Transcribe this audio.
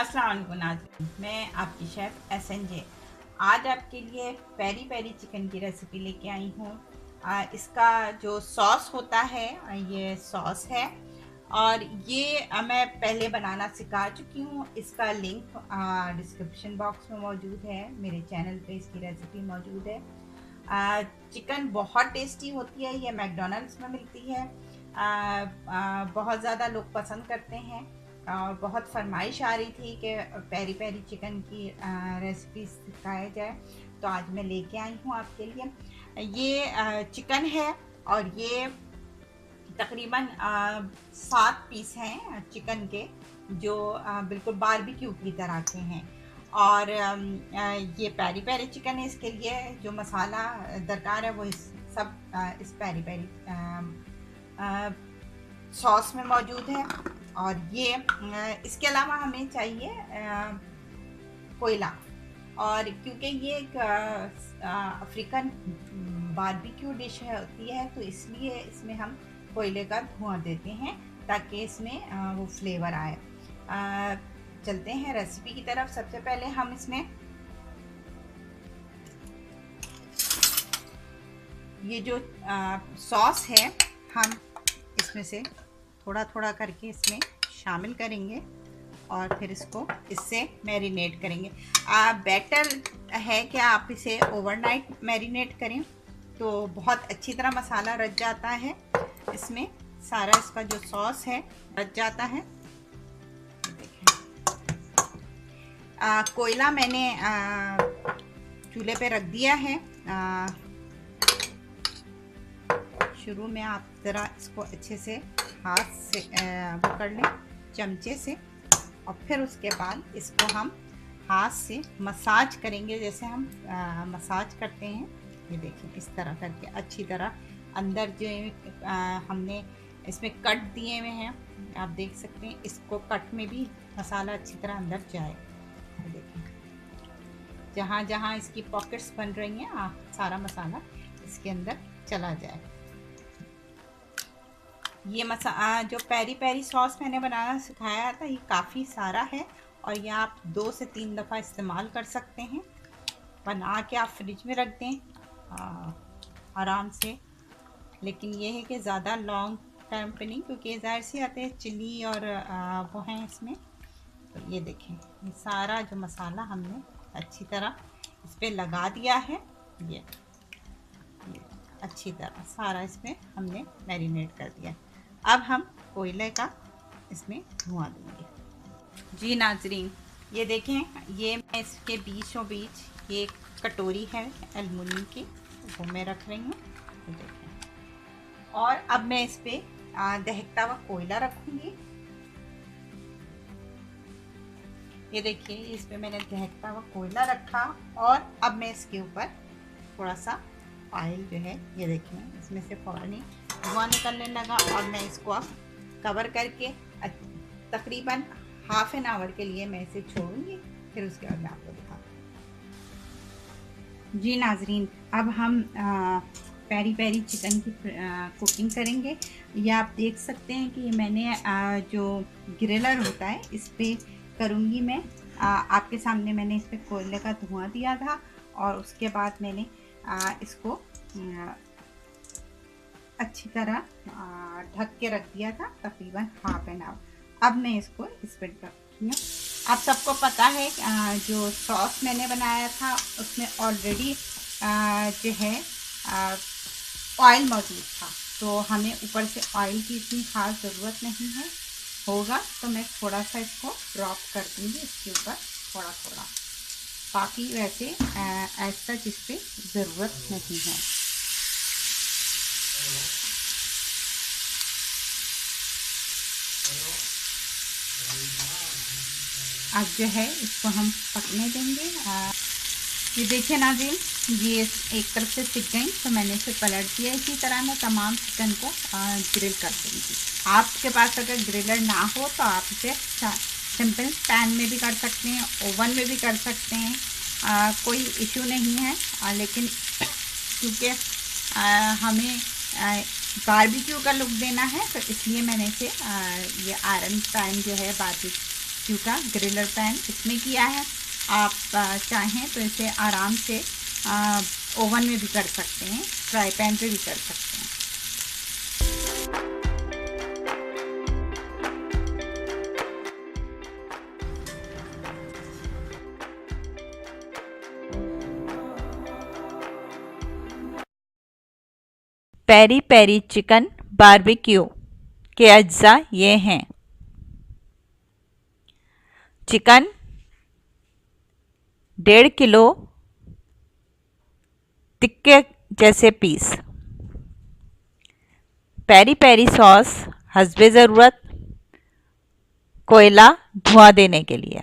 अस्सलाम वालेकुम नाज़रीन, मैं आपकी शेफ़ SNJ। आज आपके लिए पेरी पेरी चिकन की रेसिपी लेके आई हूँ। इसका जो सॉस होता है ये सॉस है और ये मैं पहले बनाना सिखा चुकी हूँ। इसका लिंक डिस्क्रिप्शन बॉक्स में मौजूद है। मेरे चैनल पे इसकी रेसिपी मौजूद है। चिकन बहुत टेस्टी होती है। ये मैकडोनल्ड्स में मिलती है। बहुत ज़्यादा लोग पसंद करते हैं और बहुत फरमाइश आ रही थी कि पेरी पेरी चिकन की रेसिपी सिखाया जाए, तो आज मैं लेके आई हूँ आपके लिए। ये चिकन है और ये तकरीबन 7 पीस हैं चिकन के, जो बिल्कुल बारबेक्यू की तरह के हैं। और ये पेरी पेरी चिकन है। इसके लिए जो मसाला दरकार है वो इस पेरी पेरी सॉस में मौजूद है। और ये इसके अलावा हमें चाहिए कोयला, और क्योंकि ये एक अफ्रीकन बारबेक्यू डिश होती है, तो इसलिए इसमें हम कोयले का धुआं देते हैं ताकि इसमें वो फ्लेवर आए। चलते हैं रेसिपी की तरफ। सबसे पहले हम इसमें ये जो सॉस है हम इसमें से थोड़ा थोड़ा करके इसमें शामिल करेंगे और फिर इसको इससे मैरिनेट करेंगे। बेटर है कि आप इसे ओवरनाइट मैरिनेट करें तो बहुत अच्छी तरह मसाला रच जाता है। इसमें सारा इसका जो सॉस है रच जाता है। कोयला मैंने चूल्हे पे रख दिया है। शुरू में आप ज़रा इसको अच्छे से हाथ से पकड़ लें चमचे से, और फिर उसके बाद इसको हम हाथ से मसाज करेंगे, जैसे हम मसाज करते हैं। ये देखिए इस तरह करके अच्छी तरह अंदर जो हमने इसमें कट दिए हुए हैं, आप देख सकते हैं। इसको कट में भी मसाला अच्छी तरह अंदर जाए। देखिए जहाँ जहाँ इसकी पॉकेट्स बन रही हैं सारा मसाला इसके अंदर चला जाए। ये जो पेरी पेरी सॉस मैंने बनाना सिखाया था, ये काफ़ी सारा है और ये आप 2 से 3 दफ़ा इस्तेमाल कर सकते हैं। बना के आप फ्रिज में रख दें आराम से। लेकिन ये है कि ज़्यादा लॉन्ग टाइम पे नहीं, क्योंकि ज़ाहिर सी आते हैं चिली और वो हैं इसमें। तो ये देखें, ये सारा जो मसाला हमने अच्छी तरह इस पर लगा दिया है। ये अच्छी तरह सारा इसमें हमने मैरिनेट कर दिया। अब हम कोयले का इसमें धुआं देंगे। जी नाजरीन, ये देखें, ये मैं इसके बीचों बीच ये कटोरी है एल्युमिनियम की, वो मैं रख रही हूँ। देखें, और अब मैं इस पे दहकता हुआ कोयला रखूँगी। ये देखिए, इस पे मैंने दहकता हुआ कोयला रखा और अब मैं इसके ऊपर थोड़ा सा ऑयल जो है, ये देखिए इसमें से पानी धुआं निकलने लगा, और मैं इसको अब कवर करके तकरीबन ½ एन आवर के लिए मैं इसे छोड़ूंगी। फिर उसके बाद मैं आपको दिखाऊंगी। जी नाजरीन, अब हम पेरी पेरी चिकन की कुकिंग करेंगे। ये आप देख सकते हैं कि मैंने जो ग्रिलर होता है इस पे करूँगी मैं। आपके सामने मैंने इस पे कोयले का धुआं दिया था और उसके बाद मैंने इसको अच्छी तरह ढक के रख दिया था तकरीबन ½ एन आवर। अब मैं इसको इस पर रखी हूँ। आप सबको पता है जो सॉस मैंने बनाया था उसमें ऑलरेडी जो है ऑयल मौजूद था, तो हमें ऊपर से ऑयल की इतनी ख़ास ज़रूरत नहीं है। होगा तो मैं थोड़ा सा इसको ड्रॉप कर दूँगी इसके ऊपर थोड़ा थोड़ा, बाकी वैसे एज सच इस पर ज़रूरत नहीं है। अब जो है इसको हम पकने देंगे। ये देखिए नाज़रीन, ये एक तरफ से सिक गई तो मैंने इसे पलट दिया। इसी तरह मैं तमाम चिकन को ग्रिल कर दूँगी। आपके पास अगर ग्रिलर ना हो तो आप इसे सिंपल पैन में भी कर सकते हैं, ओवन में भी कर सकते हैं, कोई इशू नहीं है। लेकिन क्योंकि हमें बारबेक्यू का लुक देना है तो इसलिए मैंने इसे ये आयरन पैन जो है स्ट्यू का ग्रिलर पैन इसमें किया है। आप चाहें तो इसे आराम से ओवन में भी कर सकते हैं, फ्राई पैन पे भी कर सकते हैं। पेरी पेरी चिकन बारबेक्यू के अज्जा ये हैं: चिकन 1.5 किलो टिक्के जैसे पीस, पेरी पेरी सॉस हस्बे ज़रूरत, कोयला धुआं देने के लिए।